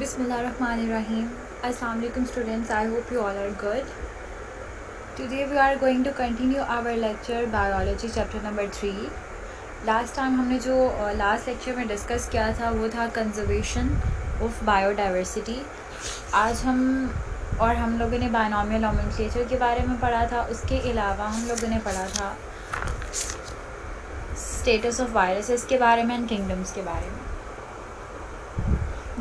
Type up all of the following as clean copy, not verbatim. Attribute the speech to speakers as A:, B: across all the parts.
A: Bismillahirrahmanirrahim. Assalamu alaikum students. I hope you all are good. Today we are going to continue our lecture biology chapter number 3. Last time हमने जो last lecture में discuss किया था वो था conservation of biodiversity. आज हम लोगों ने binomial nomenclature के बारे में पढ़ा था. उसके अलावा हम लोगों ने पढ़ा था status of viruses के बारे में and kingdoms के बारे में.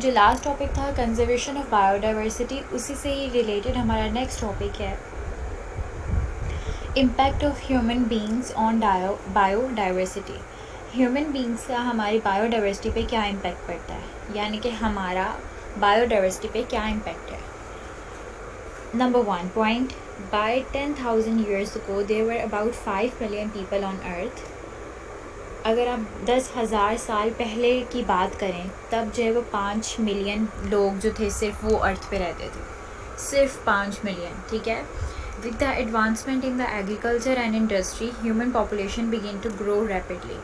A: जो लास्ट टॉपिक था कंजर्वेशन ऑफ बायोडाइवर्सिटी, उसी से ही रिलेटेड हमारा नेक्स्ट टॉपिक है impact of human beings on biodiversity. Human beings का हमारी बायोडाइवर्सिटी पे क्या इम्पैक्ट पड़ता है, यानी कि हमारा बायोडाइवर्सिटी पे क्या इम्पैक्ट है. Number 1 point, by 10,000 years ago there were about 5 million people on earth. अगर आप 10,000 साल पहले की बात करें तब जो है वो 5 मिलियन लोग जो थे सिर्फ वो अर्थ पे रहते थे, सिर्फ 5 मिलियन. ठीक है. With the advancement in the agriculture and industry human population begin to grow rapidly.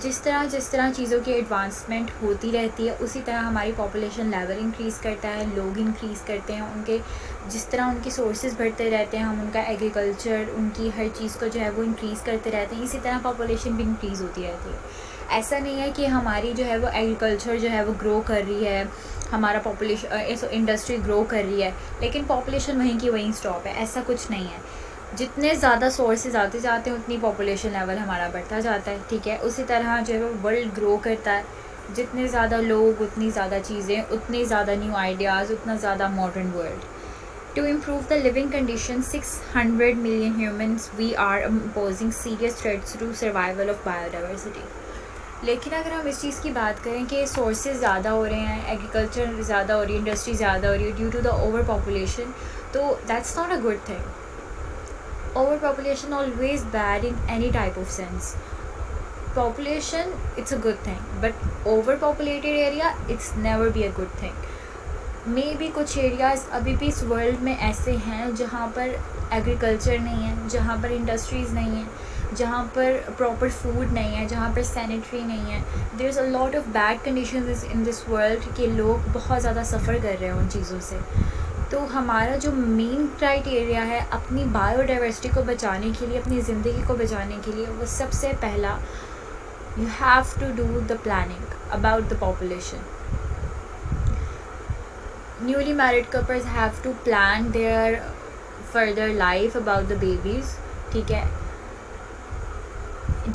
A: जिस तरह चीज़ों की एडवांसमेंट होती रहती है उसी तरह हमारी पॉपुलेशन लेवल इंक्रीज़ करता है, लोग इंक्रीज़ करते हैं, उनके जिस तरह उनके सोर्सेज बढ़ते रहते हैं, हम उनका एग्रीकल्चर, उनकी हर चीज़ को जो है वो इंक्रीज़ करते रहते हैं, इसी तरह पॉपुलेशन भी इंक्रीज़ होती रहती है. ऐसा नहीं है कि हमारी जो है वो एग्रीकल्चर जो है वो ग्रो कर रही है, हमारा पॉपुलेशन इंडस्ट्री ग्रो कर रही है लेकिन पॉपुलेशन वहीं की वहीं स्टॉप है. ऐसा कुछ नहीं है. जितने ज़्यादा सोर्सेज आते जाते हैं उतनी पॉपुलेशन लेवल हमारा बढ़ता जाता है. ठीक है. उसी तरह जो है वो वर्ल्ड ग्रो करता है. जितने ज़्यादा लोग उतनी ज़्यादा चीज़ें, उतनी ज़्यादा न्यू आइडियाज़, उतना ज़्यादा modern world. To improve the living condition 600 million humans we are imposing serious threats to survival of biodiversity. लेकिन अगर हम इस चीज़ की बात करें कि सोर्सेज ज़्यादा हो रहे हैं, एग्रीकल्चर ज़्यादा हो रही है, इंडस्ट्री ज़्यादा हो रही है due to the overpopulation, तो that's not a good thing. Overpopulation always bad in any type of sense. Population, it's a good thing, but overpopulated area, it's never be a good thing. Maybe कुछ areas अभी भी इस world में ऐसे हैं जहाँ पर एग्रीकल्चर नहीं है, जहाँ पर इंडस्ट्रीज़ नहीं है, जहाँ पर प्रॉपर फूड नहीं है, जहाँ पर सैनिटरी नहीं है. There is a lot of bad conditions in this world कि लोग बहुत ज़्यादा सफ़र कर रहे हैं उन चीज़ों से. तो हमारा जो मेन क्राइटेरिया है अपनी बायोडाइवर्सिटी को बचाने के लिए, अपनी ज़िंदगी को बचाने के लिए, वो सबसे पहला you have to do the planning about the population. Newly married couples have to plan their further life about the babies. ठीक है.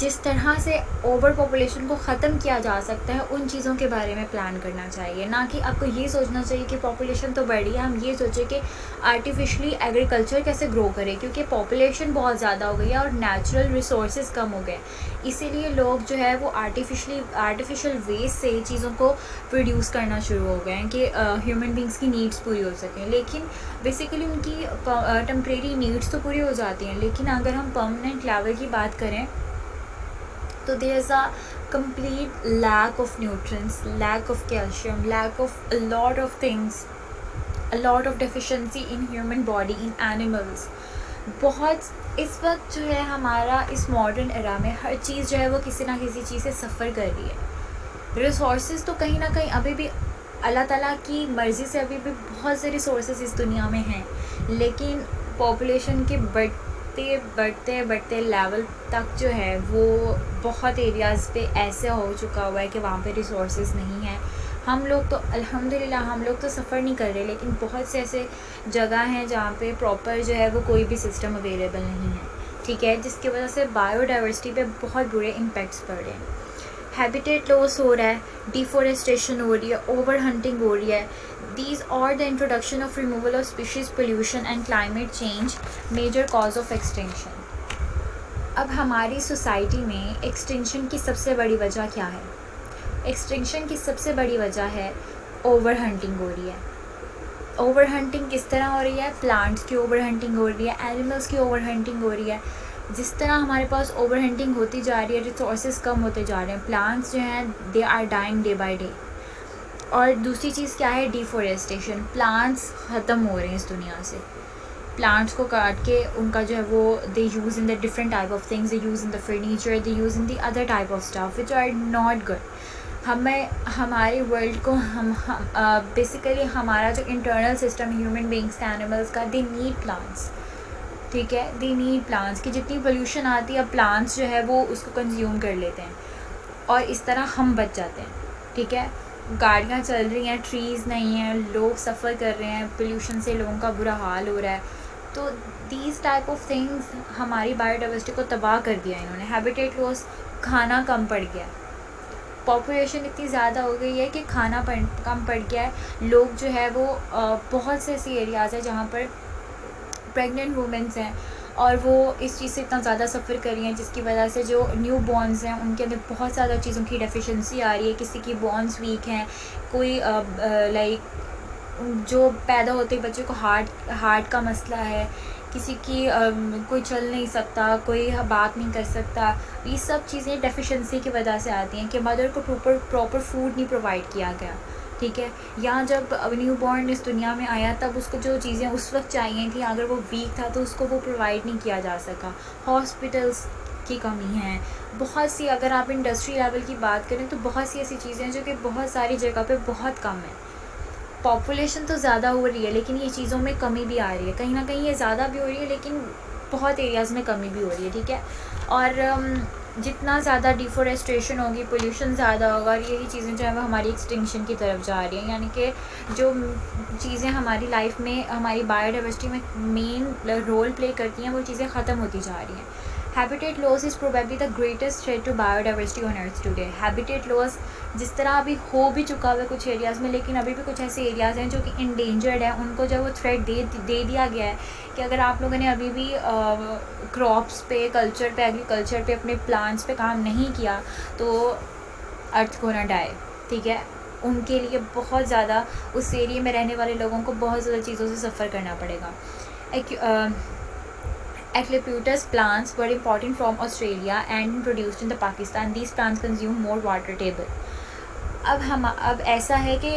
A: जिस तरह से ओवर पॉपुलेशन को ख़त्म किया जा सकता है उन चीज़ों के बारे में प्लान करना चाहिए, ना कि आपको ये सोचना चाहिए कि पॉपुलेशन तो बढ़ी है, हम ये सोचें कि आर्टिफिशली एग्रीकल्चर कैसे ग्रो करें, क्योंकि पॉपुलेशन बहुत ज़्यादा हो गई है और नेचुरल रिसोर्सेज कम हो गए. इसीलिए लोग जो है वो आर्टिफिशियल वेज से चीज़ों को प्रोड्यूस करना शुरू हो गए हैं कि ह्यूमन बींग्स की नीड्स पूरी हो सकें. लेकिन बेसिकली उनकी टेम्परेरी नीड्स तो पूरी हो जाती हैं, लेकिन अगर हम परमानेंट लेवल की बात करें तो there is a complete lack of nutrients, lack of calcium, lack of a lot of things, a lot of deficiency in human body, in animals. बहुत इस वक्त जो है हमारा इस मॉडर्न एरा में हर चीज़ जो है वो किसी ना किसी चीज़ से सफ़र कर रही है. रिसोर्सेज तो कहीं ना कहीं अभी भी अल्लाह ताला की मर्ज़ी से अभी भी बहुत से रिसोर्सेज इस दुनिया में हैं, लेकिन पॉपुलेशन के बढ़ते लेवल तक जो है वो बहुत एरियाज़ पे ऐसे हो चुका हुआ है कि वहाँ पे रिसोर्सेज नहीं है. हम लोग तो अल्हम्दुलिल्लाह हम लोग तो सफ़र नहीं कर रहे, लेकिन बहुत से ऐसे जगह हैं जहाँ पे प्रॉपर जो है वो कोई भी सिस्टम अवेलेबल नहीं है. ठीक है. जिसकी वजह से बायोडाइवर्सिटी पे बहुत बुरे इम्पैक्ट्स पड़ रहे हैं. हैबिटेट लॉस हो रहा है, डिफॉरेस्टेशन हो रही है, ओवर हंटिंग हो रही है. These are the introduction of removal of species, pollution and climate change major cause of extinction. अब हमारी सोसाइटी में एक्सटिंक्शन की सबसे बड़ी वजह क्या है? एक्सटिंक्शन की सबसे बड़ी वजह है ओवर हंटिंग हो रही है. ओवर हंटिंग किस तरह हो रही है? प्लांट्स की ओवर हंटिंग हो रही है, एनिमल्स की ओवर हंटिंग हो रही है. जिस तरह हमारे पास ओवर हंटिंग होती जा रही है, रिसोर्सेज कम होते जा रहे हैं, प्लांट्स जो हैं they are dying day by day. और दूसरी चीज़ क्या है? डिफॉरेस्टेशन. प्लांट्स ख़त्म हो रहे हैं इस दुनिया से. प्लांट्स को काट के उनका जो है वो they use in the different type of things, they use in the furniture, they use in the other type of stuff which are not good. हमें हमारे वर्ल्ड को हम बेसिकली हमारा जो इंटरनल सिस्टम ह्यूमन बींग्स का, animals का, they need plants, ठीक है, दे नीड प्लांट्स कि जितनी पोल्यूशन आती है अब प्लांट्स जो है वो उसको कंज्यूम कर लेते हैं और इस तरह हम बच जाते हैं, ठीक है। गाड़ियाँ चल रही हैं, ट्रीज़ नहीं हैं, लोग सफ़र कर रहे हैं, पोल्यूशन से लोगों का बुरा हाल हो रहा है। तो दीज टाइप ऑफ थिंग्स हमारी बायोडाइवर्सिटी को तबाह कर दिया इन्होंने। हैबिटेट लॉस, खाना कम पड़ गया, पॉपुलेशन इतनी ज़्यादा हो गई है कि खाना कम पड़ गया है। लोग जो है वो बहुत से ऐसी एरियाज़ हैं जहाँ पर प्रेग्नेंट वुमेंस हैं और वो इस चीज़ से इतना ज़्यादा सफ़र कर रही हैं जिसकी वजह से जो न्यू बॉर्न्स हैं उनके अंदर बहुत ज़्यादा चीज़ों की डेफिशिएंसी आ रही है। किसी की बॉन्स वीक हैं, कोई जो पैदा होते ही बच्चे को हार्ट का मसला है, किसी की कोई चल नहीं सकता, कोई बात नहीं कर सकता। ये सब चीज़ें डेफिशिएंसी की वजह से आती हैं कि मदर को प्रॉपर फूड नहीं प्रोवाइड किया गया, ठीक है। यहाँ जब न्यू बॉर्न इस दुनिया में आया तब उसको जो चीज़ें उस वक्त चाहिए थी, अगर वो वीक था तो उसको वो प्रोवाइड नहीं किया जा सका। हॉस्पिटल्स की कमी है, बहुत सी, अगर आप इंडस्ट्री लेवल की बात करें तो बहुत सी ऐसी चीज़ें हैं जो कि बहुत सारी जगह पे बहुत कम है। पॉपुलेशन तो ज़्यादा हो रही है लेकिन ये चीज़ों में कमी भी आ रही है, कहीं ना कहीं ये ज़्यादा भी हो रही है लेकिन बहुत एरियाज़ में कमी भी हो रही है, ठीक है। और जितना ज़्यादा डिफोरेस्टेशन होगी, पोल्यूशन ज़्यादा होगा और यही चीज़ें जो है वो हमारी एक्सटिंक्शन की तरफ जा रही हैं। यानी कि जो चीज़ें हमारी लाइफ में, हमारी बायोडाइवर्सिटी में मेन रोल प्ले करती हैं, वो चीज़ें ख़त्म होती जा रही हैं। Habitat loss is probably the greatest threat to biodiversity on earth today. Habitat loss जिस तरह अभी हो भी चुका हुआ है कुछ एरियाज़ में, लेकिन अभी भी कुछ ऐसे एरियाज़ हैं जो कि इंडेंजर्ड है, उनको जो है वो थ्रेट दे दिया गया है कि अगर आप लोगों ने अभी भी क्रॉप्स पे, कल्चर पे, एग्रीकल्चर पे, अपने प्लांट्स पे काम नहीं किया तो अर्थ को ना डाए, ठीक है। उनके लिए बहुत ज़्यादा उस एरिया में रहने वाले लोगों को बहुत ज़्यादा चीज़ों से सफ़र करना पड़ेगा। Eucalyptus plants were imported from Australia and introduced in the Pakistan. These plants consume more water table. अब ऐसा है कि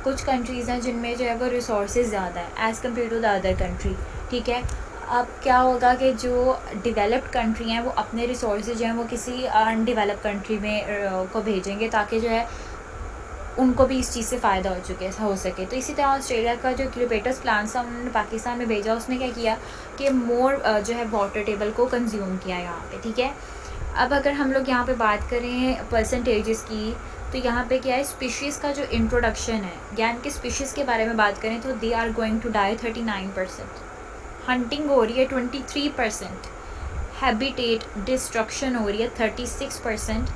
A: कुछ कंट्रीज़ हैं जिनमें जो है वो रिसोर्सेज ज़्यादा है as compare to the other country, ठीक है। अब क्या होगा कि जो डेवलप्ड कंट्री हैं वो अपने रिसोर्सेज जो हैं वो किसी अनडेवलप्ड कंट्री में को भेजेंगे ताकि जो है उनको भी इस चीज़ से फ़ायदा हो सके। तो इसी तरह ऑस्ट्रेलिया का जो यूकलिप्टस प्लांट्स था उन्होंने पाकिस्तान में भेजा, उसने क्या किया कि मोर जो है वाटर टेबल को कंज्यूम किया यहाँ पे, ठीक है। अब अगर हम लोग यहाँ पे बात करें परसेंटेजेस की तो यहाँ पे क्या है, स्पीशीज़ का जो इंट्रोडक्शन है, यानी कि स्पीशीज़ के बारे में बात करें तो they are going to die 39%, hunting हो रही है 23%, हैबिटेट डिस्ट्रक्शन हो रही है 36%,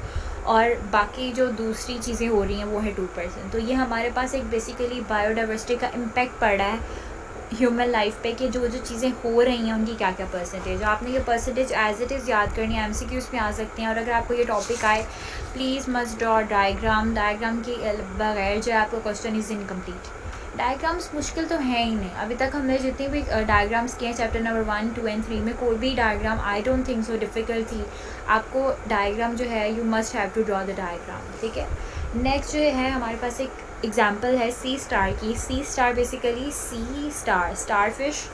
A: और बाकी जो दूसरी चीज़ें हो रही हैं वो है 2%। तो ये हमारे पास एक बेसिकली बायोडाइवर्सिटी का इम्पैक्ट पड़ रहा है ह्यूमन लाइफ पे कि जो चीज़ें हो रही हैं उनकी क्या क्या परसेंटेज। आपने ये परसेंटेज एज इट इज़ याद करनी है, MCQs में आ सकती हैं। और अगर आपको ये टॉपिक आए प्लीज़ मस्ट ड्रॉ डायग्राम के बगैर जो है आपका क्वेश्चन इज़ इनकम्प्लीट। डायग्राम्स मुश्किल तो है ही नहीं, अभी तक हमने जितनी भी डायग्राम्स किए हैं चैप्टर नंबर 1, 2 एंड 3 में, कोई भी diagram I don't think so difficult थी। आपको डायग्राम जो है you must have to draw the diagram, ठीक है। नेक्स्ट जो है हमारे पास एक एग्जांपल है सी स्टार की। Sea star basically starfish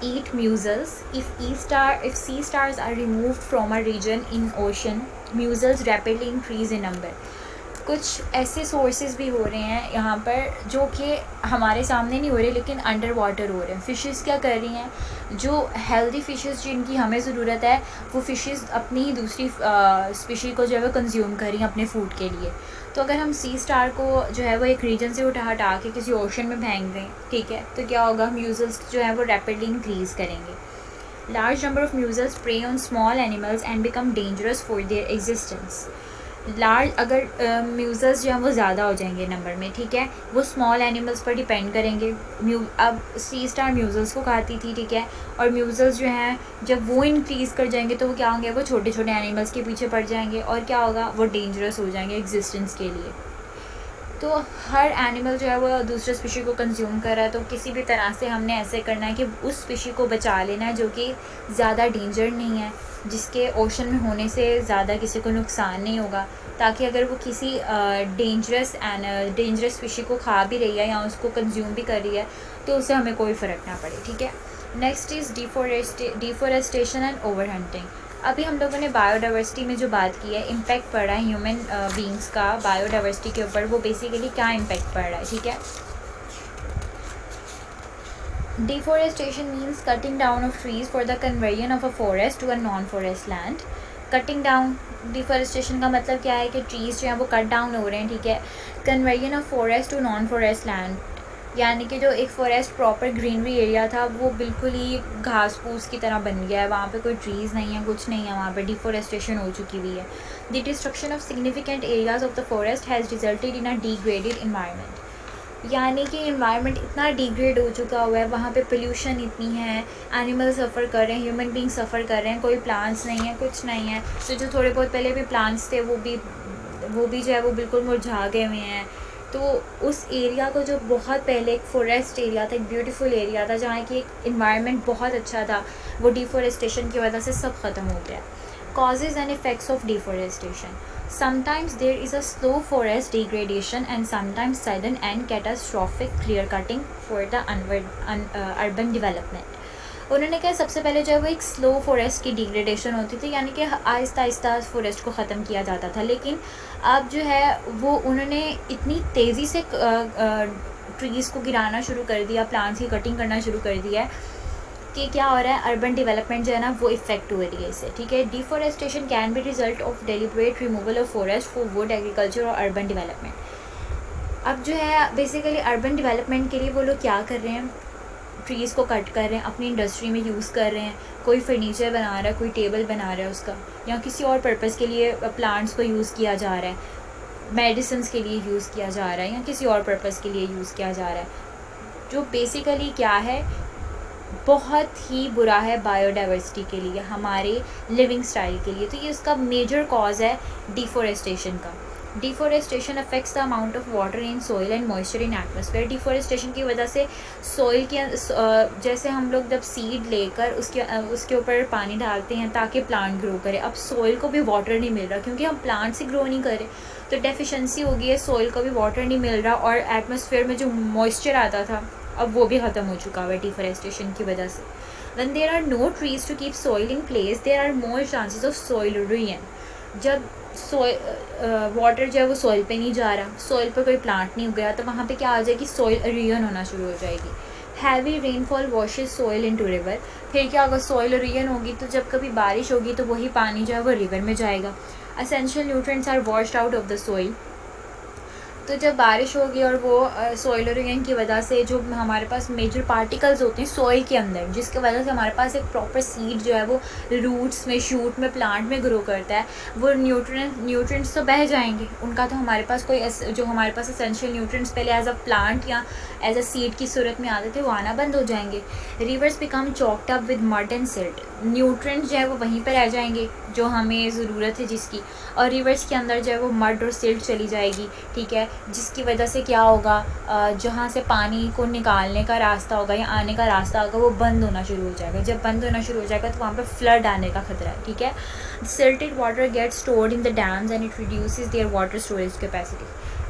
A: eat mussels. If sea stars are removed from a region in ocean, mussels rapidly increase in number. कुछ ऐसे सोर्सेज भी हो रहे हैं यहाँ पर जो कि हमारे सामने नहीं हो रहे लेकिन अंडर वाटर हो रहे हैं। फ़िशेस क्या कर रही हैं, जो हेल्दी फ़िशेस जिनकी हमें ज़रूरत है वो फ़िशेस अपनी ही दूसरी स्पीशी को जो है वो कंज्यूम कर रही हैं अपने फूड के लिए। तो अगर हम सी स्टार को जो है वो एक रीजन से हटा के किसी ओशन में फेंक दें, ठीक है, तो क्या होगा, म्यूजल्स जो है वो रैपिडली इंक्रीज़ करेंगे। Large number of mussels prey on small animals and become dangerous for their existence. अगर म्यूजल्स जो हैं वो ज़्यादा हो जाएंगे नंबर में, ठीक है, वो स्मॉल एनिमल्स पर डिपेंड करेंगे। अब सी स्टार म्यूजल्स को खाती थी, ठीक है, और म्यूजल्स जो हैं जब वो इंक्रीज़ कर जाएंगे तो वो क्या होंगे, वो छोटे छोटे एनिमल्स के पीछे पड़ जाएंगे और क्या होगा, वो डेंजरस हो जाएंगे एग्जिस्टेंस के लिए। तो हर एनिमल जो है वो दूसरे स्पीशी को कंज्यूम कर रहा है, तो किसी भी तरह से हमने ऐसे करना है कि उस स्पीशी को बचा लेना है जो कि ज़्यादा डेंजर नहीं है, जिसके ओशन में होने से ज़्यादा किसी को नुकसान नहीं होगा, ताकि अगर वो किसी डेंजरस स्पीशी को खा भी रही है या उसको कंज्यूम भी कर रही है तो उससे हमें कोई फ़र्क ना पड़े, ठीक है। Next is deforestation and over hunting. अभी हम लोगों ने बायोडाइवर्सिटी में जो बात की है, इम्पैक्ट पड़ रहा है ह्यूमन बींग्स का बायोडाइवर्सिटी के ऊपर, वो बेसिकली क्या इम्पैक्ट पड़ रहा है, ठीक है। Deforestation means cutting down of trees for the conversion of a forest to a non forest land. Cutting down, deforestation का मतलब क्या है कि ट्रीज़ जो हैं वो कट डाउन हो रहे हैं, ठीक है। Conversion of forest to non forest land, यानी कि जो एक फॉरेस्ट प्रॉपर ग्रीनरी एरिया था वो बिल्कुल ही घास फूस की तरह बन गया है, वहाँ पे कोई ट्रीज़ नहीं है, कुछ नहीं है, वहाँ पे डिफॉरेस्टेशन हो चुकी हुई है। The destruction of significant areas of the forest has resulted in a degraded environment, यानी कि इन्वायरमेंट इतना डिग्रेड हो चुका हुआ है, वहाँ पे पोल्यूशन इतनी है, एनिमल सफ़र कर रहे हैं, ह्यूमन बींग सफ़र कर रहे हैं, कोई प्लांट्स नहीं है, कुछ नहीं है। तो जो थोड़े बहुत पहले भी प्लांट्स थे वो भी जो है वो बिल्कुल मुरझा गए हुए हैं। तो उस एरिया को, जो बहुत पहले एक फॉरेस्ट एरिया था, एक ब्यूटीफुल एरिया था, जहाँ की एक इन्वायरमेंट बहुत अच्छा था, वो डिफॉरेस्टेशन की वजह से सब ख़त्म हो गया। Causes and effects of deforestation, sometimes there is a slow forest degradation and sometimes sudden and catastrophic clear cutting for the urban development। उन्होंने कहा सबसे पहले जो है वो एक स्लो फॉरेस्ट की डिग्रेडेशन होती थी, यानी कि आहिस्ता आहिस्ता फॉरेस्ट को ख़त्म किया जाता था, लेकिन अब जो है वो उन्होंने इतनी तेज़ी से ट्रीज़ को गिराना शुरू कर दिया, प्लांट्स की कटिंग करना शुरू कर दिया है कि क्या हो रहा है, अर्बन डेवलपमेंट जो है ना वो इफेक्ट हो रही है इससे, ठीक है। Deforestation can be result of deliberate removal of forest for would agriculture और अर्बन डेवलपमेंट। अब जो है बेसिकली अर्बन डेवलपमेंट के लिए वो लोग क्या कर रहे हैं, ट्रीज़ को कट कर रहे हैं, अपनी इंडस्ट्री में यूज़ कर रहे हैं, कोई फर्नीचर बना रहा है, कोई टेबल बना रहा है उसका, या किसी और पर्पज़ के लिए प्लांट्स को यूज़ किया जा रहा है, मेडिसिन के लिए यूज़ किया जा रहा है, या किसी और पर्पज़ के लिए यूज़ किया जा रहा है, जो बेसिकली क्या है, बहुत ही बुरा है बायोडाइवर्सिटी के लिए, हमारे लिविंग स्टाइल के लिए। तो ये उसका मेजर कॉज है डिफॉरेस्टेशन का। Deforestation affects the amount of water in soil and moisture in atmosphere. Deforestation की वजह से सॉइल के जैसे हम लोग जब सीड लेकर उसके ऊपर पानी डालते हैं ताकि प्लांट ग्रो करे, अब सॉइल को भी वाटर नहीं मिल रहा क्योंकि हम प्लांट से ग्रो नहीं कर रहे, तो डेफिशिएंसी हो गई है, सॉइल को भी वाटर नहीं मिल रहा, और एटमॉस्फेयर में जो मॉइस्चर आता था अब वो भी ख़त्म हो चुका है डिफॉरेस्टेशन की वजह से। When there are no trees to keep soil in place, there are more chances of soil ruin। जब वाटर जो है वो सॉइल पे नहीं जा रहा, सॉइल पर कोई प्लांट नहीं उग रहा, तो वहाँ पे क्या आ जाएगी, सॉइल रुइन होना शुरू हो जाएगी। Heavy rainfall washes soil into river. फिर क्या होगा, सॉइल रुइन होगी तो जब कभी बारिश होगी तो वही पानी जो है वो रिवर में जाएगा। Essential nutrients are washed out of the soil. तो जब बारिश होगी और वो सॉइल रुइन की वजह से जो हमारे पास मेजर पार्टिकल्स होते हैं सॉइल के अंदर, जिसकी वजह से हमारे पास एक प्रॉपर सीड जो है वो रूट्स में, शूट में, प्लांट में ग्रो करता है, वो न्यूट्रिएंट्स तो बह जाएंगे, उनका तो हमारे पास कोई जो हमारे पास एसेंशियल न्यूट्रिएंट्स पहले एज अ प्लांट या एज अ सीड की सूरत में आते थे वो आना बंद हो जाएंगे। Reverse become choked up with mud and silt. Nutrients जो है वो वहीं पर रह जाएंगे जो हमें ज़रूरत है जिसकी, और रिवर्स के अंदर जो है वो मड और सिल्ट चली जाएगी, ठीक है, जिसकी वजह से क्या होगा, जहाँ से पानी को निकालने का रास्ता होगा या आने का रास्ता होगा वो बंद होना शुरू हो जाएगा। जब बंद होना शुरू हो जाएगा तो वहाँ पे फ्लड आने का खतरा है, ठीक है। Silted water get stored in the dams and it reduces their water storage capacity.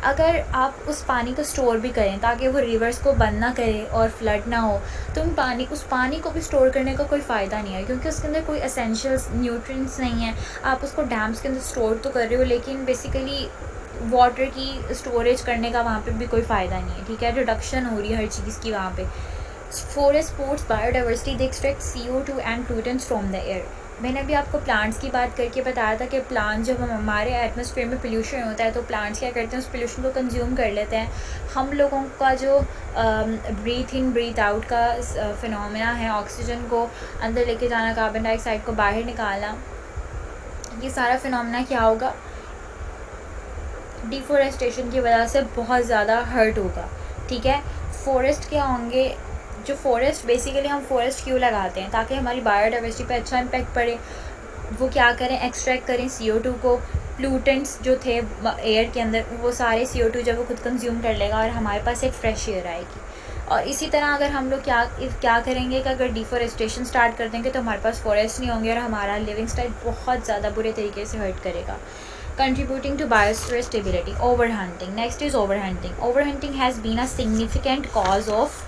A: अगर आप उस पानी को स्टोर भी करें ताकि वो रिवर्स को बंद ना करे और फ्लड ना हो, तो उस पानी को भी स्टोर करने का कोई फ़ायदा नहीं है क्योंकि उसके अंदर कोई एसेंशियल्स न्यूट्रिएंट्स नहीं है। आप उसको डैम्स के अंदर स्टोर तो कर रहे हो लेकिन बेसिकली वाटर की स्टोरेज करने का वहाँ पे भी कोई फ़ायदा नहीं है, ठीक है। रिडक्शन हो रही है हर चीज़ की वहाँ पे। Forest supports biodiversity, they extract CO2 and pollutants from the air. मैंने अभी आपको प्लांट्स की बात करके बताया था कि प्लांट जब हमारे एटमॉस्फेयर में पोल्यूशन होता है तो प्लांट्स क्या करते हैं, उस पोल्यूशन को कंज्यूम कर लेते हैं। हम लोगों का जो ब्रीथ इन ब्रीथ आउट का फिनोमेना है, ऑक्सीजन को अंदर लेके जाना, कार्बन डाइऑक्साइड को बाहर निकालना, ये सारा फिनोमेना क्या होगा, डिफॉरेस्टेशन की वजह से बहुत ज़्यादा हर्ट होगा, ठीक है। फॉरेस्ट क्या होंगे, जो फॉरेस्ट बेसिकली हम फॉरेस्ट क्यों लगाते हैं, ताकि हमारी बायोडाइवर्सिटी पे अच्छा इम्पैक्ट पड़े। वो क्या करें, एक्सट्रैक्ट करें CO2 को, प्लूटेंट्स जो थे एयर के अंदर वो सारे CO2 जब वो खुद कंज्यूम कर लेगा और हमारे पास एक फ्रेश एयर आएगी। और इसी तरह अगर हम लोग क्या करेंगे कि अगर डिफॉरेस्टेशन स्टार्ट कर देंगे तो हमारे पास फॉरेस्ट नहीं होंगे और हमारा लिविंग स्टाइल बहुत ज़्यादा बुरे तरीके से हर्ट करेगा। Contributing to biosphere stability, overhunting. Next is overhunting. Overhunting has been a significant cause of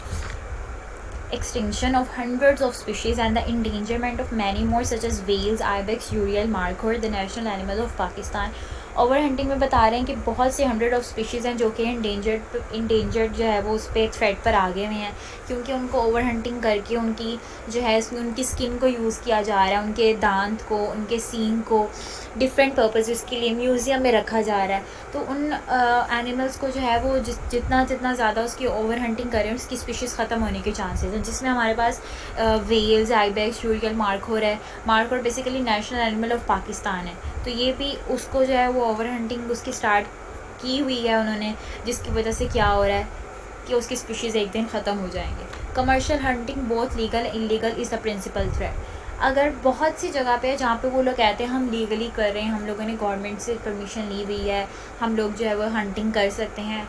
A: extinction of hundreds of species and the endangerment of many more such as whales, ibex, urial, markhor, the national animal of Pakistan। Over hunting में बता रहे हैं कि बहुत से 100 of species हैं जो कि इंडेंजर्ड जो है वो उस पर थ्रेट पर आ गए हुए हैं, क्योंकि उनको ओवर हंटिंग करके उनकी जो है उनकी स्किन को यूज़ किया जा रहा है, उनके दांत को, उनके सींग को डिफरेंट पर्पसेस के लिए म्यूज़ियम में रखा जा रहा है। तो उन एनिमल्स को जो है वो जितना ज़्यादा उसकी ओवर हंटिंग करें उसकी स्पीशीज़ ख़त्म होने के चांसेस हैं, जिसमें हमारे पास वेल्स, आइबेक्स, यूरियल, मार्खोर है। Markhor basically national animal of Pakistan है, तो ये भी उसको जो है वो ओवर हंटिंग उसकी स्टार्ट की हुई है उन्होंने, जिसकी वजह से क्या हो रहा है कि उसकी स्पीशीज़ एक दिन ख़त्म हो जाएंगे। Commercial hunting both legal illegal is the principal threat. अगर बहुत सी जगह पे है जहाँ पे वो लोग कहते हैं हम लीगली कर रहे हैं, हम लोगों ने गवर्नमेंट से परमिशन ली हुई है, हम लोग जो है वो हंटिंग कर सकते हैं,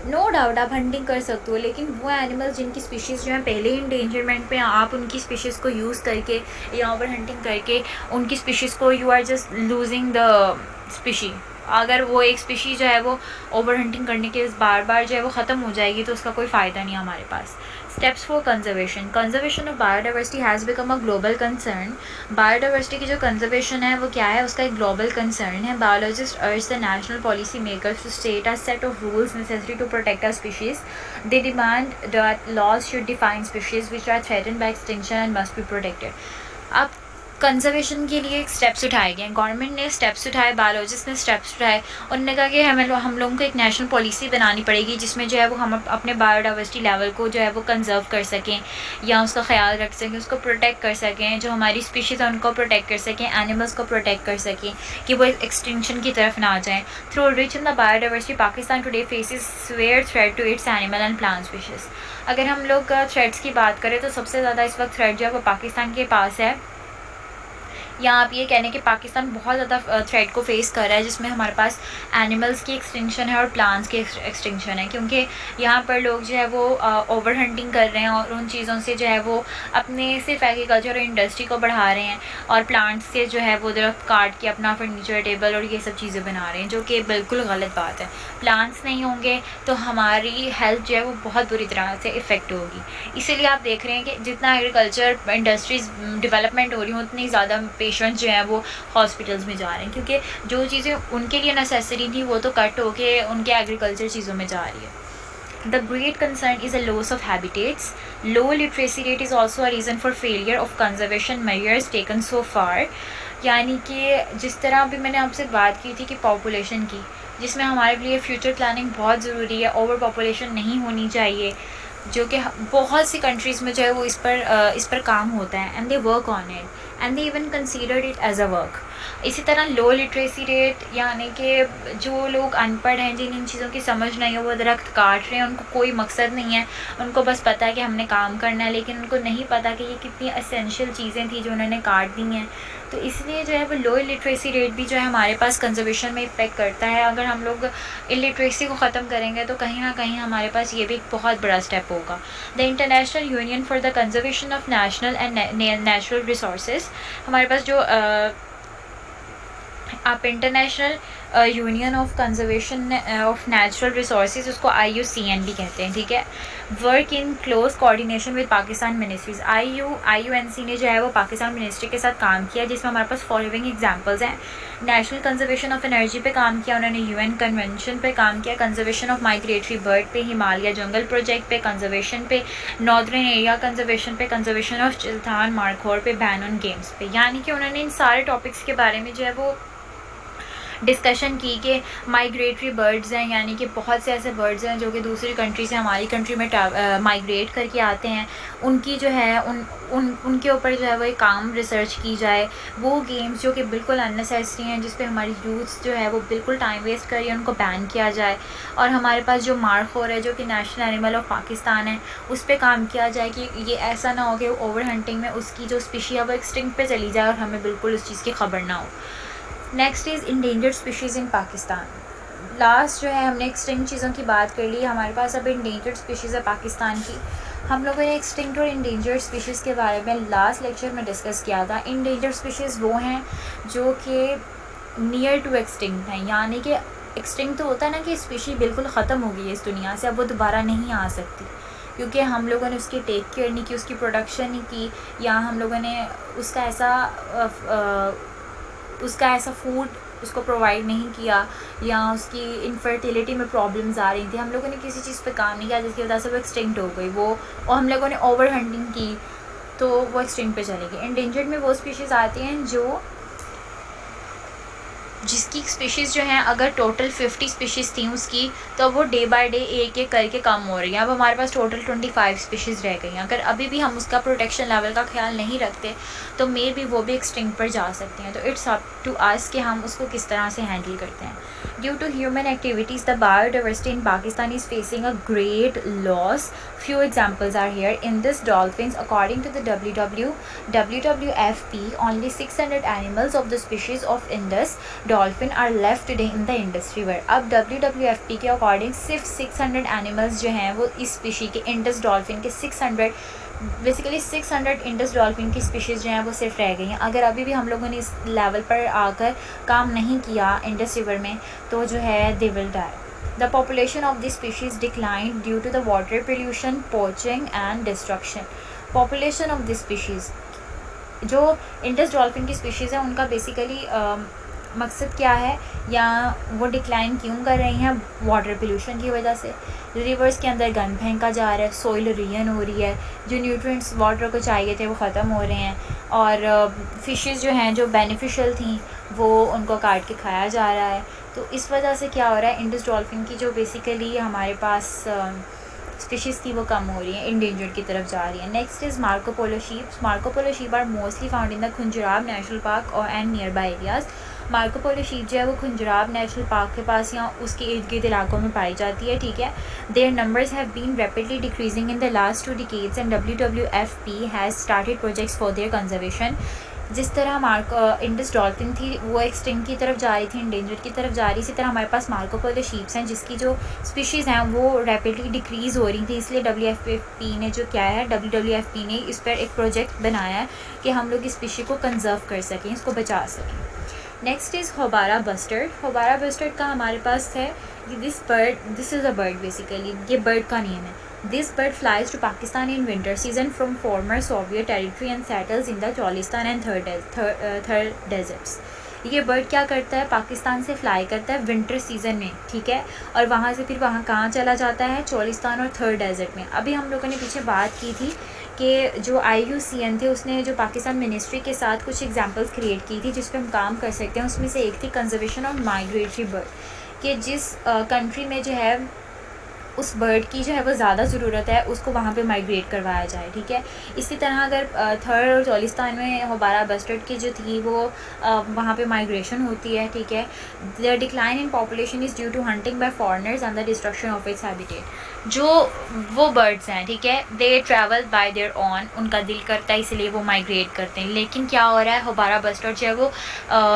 A: नो डाउट आप हंटिंग कर सकते हो, लेकिन वो एनिमल्स जिनकी स्पीशीज़ जो है पहले ही इंडेंजरमेंट पे हैं, आप उनकी स्पीशीज़ को यूज़ करके या ओवर हंटिंग करके उनकी स्पीशीज़ को you are just losing the species. अगर वो एक स्पीशी जो है वो ओवर हंटिंग करने के बार जो है वो ख़त्म हो जाएगी तो उसका कोई फ़ायदा नहीं हमारे पास। Steps for conservation of biodiversity has become a global concern. Biodiversity की जो कंजर्वेशन है वो क्या है, उसका एक ग्लोबल कंसर्न है। Biologist urge the national policy makers to state a set of rules necessary to protect a species. They demand that laws should define species which are threatened by extinction and must be protected. अब conservation के लिए steps उठाए गए, government ने steps उठाए, biologist ने steps उठाए, उन्होंने कहा कि हम लोगों को एक नेशनल पॉलिसी बनानी पड़ेगी जिसमें जो है वो हम अपने बायोडाइवर्सिटी लेवल को जो है वो कंजर्व कर सकें या उसका ख्याल रख सकें, उसको प्रोटेक्ट कर सकें, जो हमारी स्पीशीज़ है उनको प्रोटेक्ट कर सकें, एनिमल्स को प्रोटेक्ट कर सकें कि वो एक्सटिंक्शन की तरफ ना आ जाएँ। Through rich in the biodiversity Pakistan today faces severe threat to its animal and plant species. अगर हम लोग थ्रेट्स की बात करें तो सबसे ज़्यादा इस वक्त थ्रेट जो है वो पाकिस्तान के पास है, या आप ये कहने कि पाकिस्तान बहुत ज़्यादा थ्रेट को फेस कर रहा है, जिसमें हमारे पास एनिमल्स की एक्सटिंक्शन है और प्लांट्स की एक्सटिंक्शन है, क्योंकि यहाँ पर लोग जो है वो ओवर हंटिंग कर रहे हैं और उन चीज़ों से जो है वो अपने सिर्फ एग्रीकल्चर और इंडस्ट्री को बढ़ा रहे हैं और प्लांट्स से जो है वो दरख्त काट के अपना फर्नीचर, टेबल और ये सब चीज़ें बना रहे हैं, जो कि बिल्कुल गलत बात है। प्लांट्स नहीं होंगे तो हमारी हेल्थ जो है वो बहुत बुरी तरह से इफ़ेक्ट होगी। इसीलिए आप देख रहे हैं कि जितना एग्रीकल्चर इंडस्ट्रीज़ डेवलपमेंट हो रही हैं उतनी ज़्यादा पेशेंट्स जो हैं वो हॉस्पिटल्स में जा रहे हैं, क्योंकि जो चीज़ें उनके लिए नेसेसरी थी वो तो कट होके उनके एग्रीकल्चर चीज़ों में जा रही है। The great concern is a loss of habitats. Low literacy rate is also a reason for failure of conservation measures taken so far. यानी कि जिस तरह अभी मैंने आपसे बात की थी कि पॉपुलेशन की, जिसमें हमारे लिए फ्यूचर प्लानिंग बहुत ज़रूरी है, ओवर पॉपुलेशन नहीं होनी चाहिए, जो कि बहुत सी कंट्रीज़ में जो है वो इस पर काम होता है, and they work on it and they even considered it as a work. इसी तरह लो लिटरेसी रेट, यानी कि जो लोग अनपढ़ हैं, जिन इन चीज़ों की समझ नहीं है, वो दरख्त काट रहे हैं, उनको कोई मकसद नहीं है, उनको बस पता है कि हमने काम करना है, लेकिन उनको नहीं पता कि ये कितनी एसेंशियल चीज़ें थी जो उन्होंने काट दी हैं। तो इसलिए जो है वो लो लिटरेसी रेट भी जो है हमारे पास कंजर्वेशन में इफ़ेक्ट करता है। अगर हम लोग इलिटरेसी को ख़त्म करेंगे तो कहीं ना कहीं हमारे पास ये भी एक बहुत बड़ा स्टेप होगा। The international union for the conservation of national and natural resources, हमारे पास जो आप international union of conservation of natural resources, उसको IUCN भी कहते हैं, ठीक है। Work in close coordination with Pakistan ministries. IUNC ने जो है वो पाकिस्तान मिनिस्ट्री के साथ काम किया, जिसमें हमारे पास फॉलोइंग एग्जांपल्स हैं। नेशनल कंजर्वेशन ऑफ एनर्जी पे काम किया उन्होंने, UN कन्वेंशन पे काम किया, कंजर्वेशन ऑफ माइग्रेटरी बर्ड पे, हिमालय जंगल प्रोजेक्ट पे कंजर्वेशन पे, नॉर्दर्न एरिया कंजर्वेशन पे, कंजर्वेशन ऑफ चिल्तान मार्खोर पे, बैन ऑन गेम्स पे। यानी कि उन्होंने इन सारे टॉपिक्स के बारे में जो है वो डिस्कशन की कि माइग्रेटरी बर्ड्स हैं, यानी कि बहुत से ऐसे बर्ड्स हैं जो कि दूसरी कंट्री से हमारी कंट्री में माइग्रेट करके आते हैं, उनकी जो है उनके ऊपर जो है वो एक काम रिसर्च की जाए। वो गेम्स जो कि बिल्कुल अननेसेसरी हैं, जिस पे हमारी यूथ जो है वो बिल्कुल टाइम वेस्ट कर रही है, उनको बैन किया जाए। और हमारे पास जो मार्खोर है जो कि नेशनल एनिमल ऑफ पाकिस्तान है, उस पर काम किया जाए कि ये ऐसा ना हो कि ओवर हंटिंग में उसकी जो स्पीशी है वो एक्सटिंक्ट पे चली जाए और हमें बिल्कुल उस चीज़ की खबर ना हो। Next is endangered species in Pakistan. Last जो है हमने एक्सटिंक्ट चीज़ों की बात कर ली, हमारे पास अब इंडेंजर्ड स्पीशीज़ है पाकिस्तान की। हम लोगों ने एक्सटिंक्ट और इंडेंजर्ड स्पीशीज़ के बारे में लास्ट लेक्चर में डिस्कस किया था। इंडेंजर्ड स्पीशीज़ वो हैं जो कि नियर टू एक्सटिंक्ट हैं, यानी कि एक्सटिंक्ट तो होता है ना कि स्पीशी बिल्कुल ख़त्म हो गई है इस दुनिया से, अब वो दोबारा नहीं आ सकती, क्योंकि हम लोगों ने उसकी टेक केयर नहीं की, उसकी प्रोडक्शन नहीं की, या हम लोगों ने उसका ऐसा फूड उसको प्रोवाइड नहीं किया, या उसकी इनफर्टिलिटी में प्रॉब्लम्स आ रही थी, हम लोगों ने किसी चीज़ पे काम नहीं किया जिसकी वजह से वो एक्सटिंक्ट हो गई वो, और हम लोगों ने ओवर हंटिंग की तो वो एक्सटिंक्ट पे चली गई। एंडेंजर्ड में वो स्पीशीज़ आती हैं जिसकी स्पीशीज़ जो हैं अगर टोटल 50 स्पीशीज़ थी उसकी, तो वो डे बाय डे एक एक करके कम हो रही हैं। अब हमारे पास टोटल 25 स्पीशीज़ रह गई हैं। अगर अभी भी हम उसका प्रोटेक्शन लेवल का ख्याल नहीं रखते तो मे बी वो भी एक्सटिंक्ट पर जा सकती हैं। तो इट्स अप टू अस कि हम उसको किस तरह से हैंडल करते हैं। Due to human activities the biodiversity in Pakistan is facing a great loss. Few examples are here. In this dolphins, according to the WWFP, only 600 animals of the species of Indus dolphin are left today in the Indus River. अब WWFP के according सिर्फ 600 animals जो हैं वो इस species के Indus dolphin के 600 Indus dolphin की स्पीशीज़ जो हैं वो सिर्फ रह गई हैं। अगर अभी भी हम लोगों ने इस लेवल पर आकर काम नहीं किया इंडस रिवर में तो जो है they will die. The population of this species declined due to the water pollution, poaching and destruction. Population of this species, जो इंडस डॉल्फिन की स्पीशीज़ है उनका बेसिकली मकसद क्या है या वो डिक्लाइन क्यों कर रही हैं? वाटर पोल्यूशन की वजह से। रिवर्स के अंदर गंद फेंका जा रहा है, सोइल इरोजन हो रही है, जो न्यूट्रिएंट्स वाटर को चाहिए थे वो ख़त्म हो रहे हैं, और फ़िशेस जो हैं जो बेनिफिशियल थी वो उनको काट के खाया जा रहा है। तो इस वजह से क्या हो रहा है, इंडस डॉल्फिन की जो बेसिकली हमारे पास स्पीशीज़ थी वो कम हो रही है, इंडेंजर्ड की तरफ जा रही है। Next is Marco Polo sheeps. Marco Polo sheep are mostly found in the Khunjerab national park और and nearby areas. Marco Polo sheep जो है वो खुंजराब नेशनल पार्क के पास या उसके इर्द गिर्द इलाकों में पाई जाती है, ठीक है। Their numbers have been rapidly decreasing in the last 2 decades and WWFP has started projects for their conservation. जिस तरह इंडस डॉल्फिन थी वो एक्सटिंक्ट की तरफ जा रही थी, इंडेंजर्ड की तरफ जा रही, इसी तरह हमारे पास मार्को पोलो शीप्स हैं जिसकी जो स्पीशीज़ हैं वो रैपिडली डिक्रीज़ हो रही थी। इसलिए WWFP ने जो क्या है, WWFP ने इस पर एक प्रोजेक्ट बनाया है कि हम लोग इस स्पीशी को कंजर्व कर सकें, इसको बचा सकें। Next is houbara bustard. Houbara bustard का हमारे पास है this is a bird basically, ये बर्ड का नेम है। This bird flies to Pakistan in winter season from former Soviet territory and settles in the Cholistan and Thar deserts. ये bird क्या करता है, पाकिस्तान से फ्लाई करता है विंटर सीज़न में, ठीक है, और वहाँ से फिर वहाँ कहाँ चला जाता है, चोलिस्तान और थर डेजर्ट में। अभी हम लोगों ने पीछे बात की थी कि जो IUCN थे उसने जो पाकिस्तान मिनिस्ट्री के साथ कुछ एग्जांपल्स क्रिएट की थी जिस पे हम काम कर सकते हैं। उसमें से एक थी कंजर्वेशन ऑफ माइग्रेटरी बर्ड, कि जिस कंट्री में जो है उस बर्ड की जो है वो ज़्यादा ज़रूरत है उसको वहाँ पे माइग्रेट करवाया जाए, ठीक है। इसी तरह अगर थर और चोलिस्तान में होबारा बस्टर्ड की जो थी वो वहाँ पे माइग्रेशन होती है, ठीक है। The decline in population is due to hunting by foreigners and the destruction of its habitat. जो वो बर्ड्स हैं, ठीक है, they travel by their own, उनका दिल करता है इसलिए वो माइग्रेट करते हैं। लेकिन क्या हो रहा है, होबारा बस्टर्ड जो है वो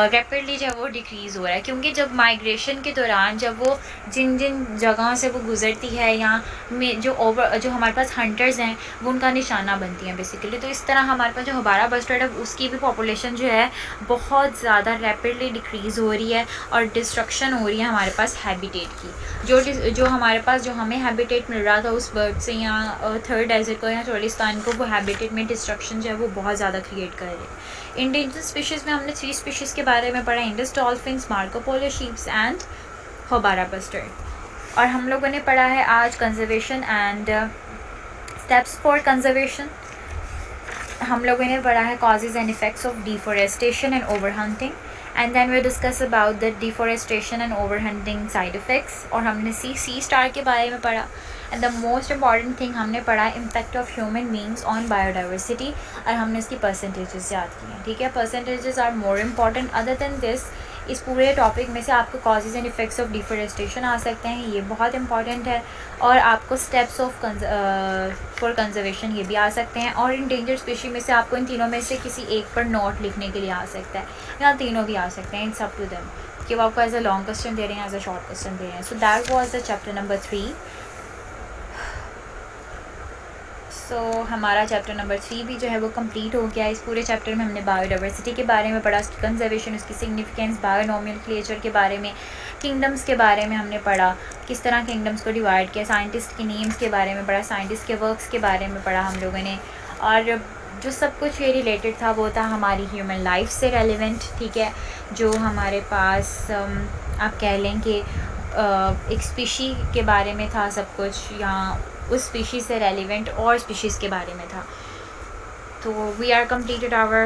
A: रैपिडली जो है वो डिक्रीज़ हो रहा है, क्योंकि जब माइग्रेशन के दौरान जब वो जिन जिन जगहों से वो गुजरती है या में जो हमारे पास हंटर्स हैं वो उनका निशाना बनती हैं बेसिकली। तो इस तरह हमारे पास जो होबारा बस्टर्ड है उसकी भी पॉपुलेशन जो है बहुत ज़्यादा रैपिडली डिक्रीज़ हो रही है और डिस्ट्रक्शन हो रही है हमारे पास हैबिटेट की। जो हमारे पास जो हमें हैबिटेट मिल रहा था उस बर्ड से या थर्ड डेजर्ट को या चोलिस्तान को, वो हैबिटेट में डिस्ट्रक्शन जो है वो बहुत ज़्यादा क्रिएट कर रहे हैं। इंडेंजर्ड स्पीशीज़ में हमने 3 स्पीशीज़ के बारे में पढ़ा, Indus dolphins, Marco Polo sheeps and houbara bustard. और हम लोगों ने पढ़ा है आज conservation and steps for conservation. हम लोगों ने पढ़ा है causes and effects of deforestation and over hunting, and then we discuss about the deforestation and over hunting side effects. और हमने सी स्टार के बारे में पढ़ा, and the most important thing हमने पढ़ा impact of human beings on biodiversity, और हमने इसकी परसेंटेजेस याद की हैं, ठीक है। Percentages are more important. Other than this, इस पूरे टॉपिक में से आपको causes and effects of deforestation आ सकते हैं, ये बहुत इंपॉर्टेंट है, और आपको स्टेप्स ऑफ फॉर कंजर्वेशन ये भी आ सकते हैं, और इंडेंजर्ड स्पीशी में से आपको इन तीनों में से किसी एक पर नोट लिखने के लिए आ सकता है, या तीनों भी आ सकते हैं, इट्स अप टू देम कि वो आपको एज अ लॉन्ग क्वेश्चन दे रहे हैं, एज अ शॉर्ट क्वेश्चन दे रहे हैं। So that was the chapter number 3। सो हमारा चैप्टर नंबर 3 भी जो है वो कंप्लीट हो गया। इस पूरे चैप्टर में हमने बायोडाइवर्सिटी के बारे में पढ़ा, उसकी कंजर्वेशन, उसकी सिग्निफिकेंस, बायोनोमिनक्लेचर के बारे में, किंगडम्स के बारे में हमने पढ़ा, किस तरह किंगडम्स को डिवाइड किया, साइंटिस्ट के नेम्स के बारे में पढ़ा, साइंटिस्ट के वर्क्स के बारे में पढ़ा हम लोगों ने। और जो सब कुछ ये रिलेटेड था वो था हमारी ह्यूमन लाइफ से रेलिवेंट, ठीक है। जो हमारे पास आप कह लें कि एक स्पीशी के बारे में था सब कुछ, या उस स्पीशी से रेलिवेंट और स्पीशीज़ के बारे में था। तो we are completed our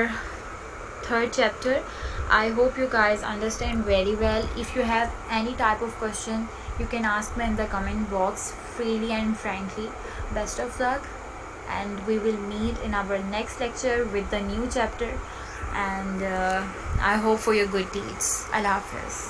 A: third chapter. I hope you guys understand very well. If you have any type of question, you can ask me in the comment box freely and frankly. Best of luck, and we will meet in our next lecture with the new chapter. And I hope for your good deeds. Allah Hafiz.